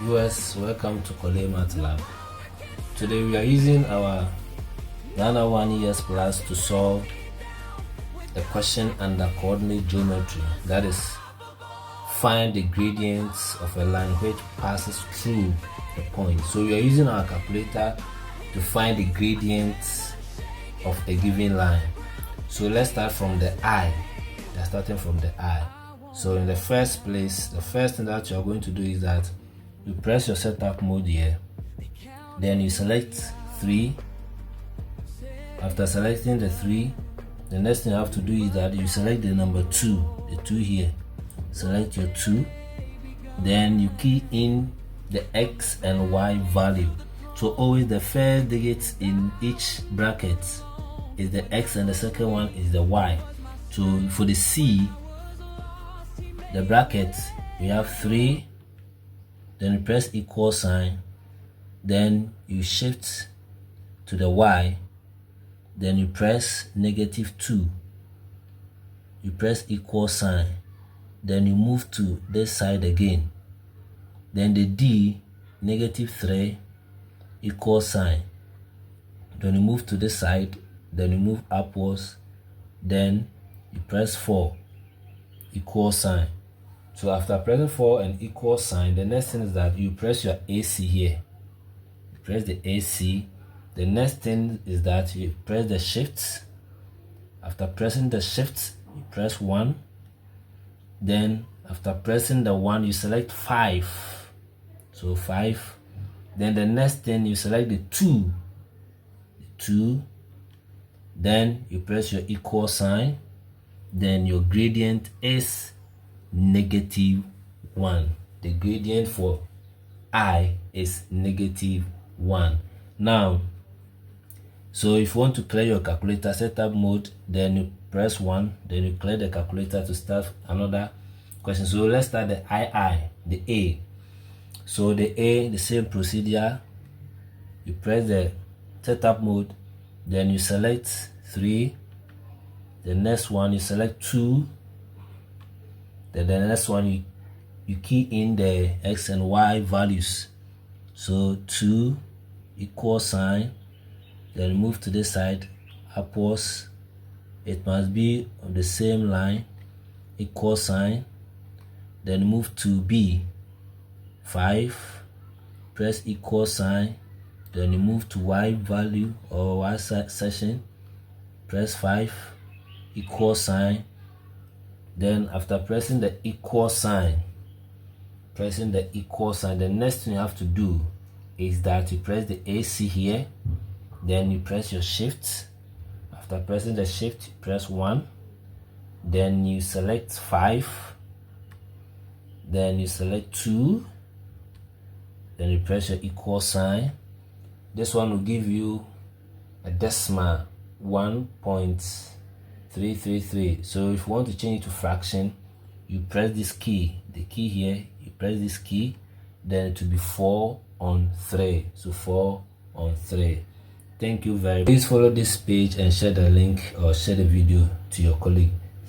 Viewers, welcome to Kole Math Lab. Today we are using our Ghana 1 years plus to solve a question under coordinate geometry. That is, find the gradients of a line which passes through the point. So we are using our calculator to find the gradients of a given line. So let's start from the eye. We are starting from the eye. So in the first place, the first thing that you are going to do is that you press your setup mode here, then you select 3. After selecting the 3, the next thing you have to do is that you select the number 2, the 2 here. Select your 2, then you key in the x and y value. So always the first digit in each bracket is the x and the second one is the y. So for the C, the bracket, we have 3, then you press equal sign, then you shift to the y, then you press -2, you press equal sign, then you move to this side again, then the D, -3, equal sign, then you move to this side, then you move upwards, then you press 4, equal sign. So after pressing 4 and equal sign, the next thing is that you press your AC here. You press the AC. The next thing is that you press the shift. After pressing the shift, you press 1. Then after pressing the 1, you select 5. So 5. Then the next thing, you select the 2. The 2. Then you press your equal sign. Then your gradient is -1. The gradient for I is -1. Now, so if you want to clear your calculator, setup mode, then you press 1, then you clear the calculator to start another question. So let's start the the A. So the A, the same procedure. You press the setup mode, then you select 3. The next one you select 2. Then the next one you key in the x and y values. So 2, equal sign, then move to this side upwards. It must be on the same line, equal sign, then move to B, 5, press equal sign, then you move to y value or y section, press 5, equal sign. Then after pressing the equal sign, the next thing you have to do is that you press the AC here, then you press your shift. After pressing the shift, you press 1, then you select 5, then you select 2, then you press your equal sign. This one will give you a decimal 1.333. So if you want to change it to fraction, you press this key, the key here, you press this key, then it will be 4/3. So 4/3. Thank you very much. Please follow this page and share the link or share the video to your colleague.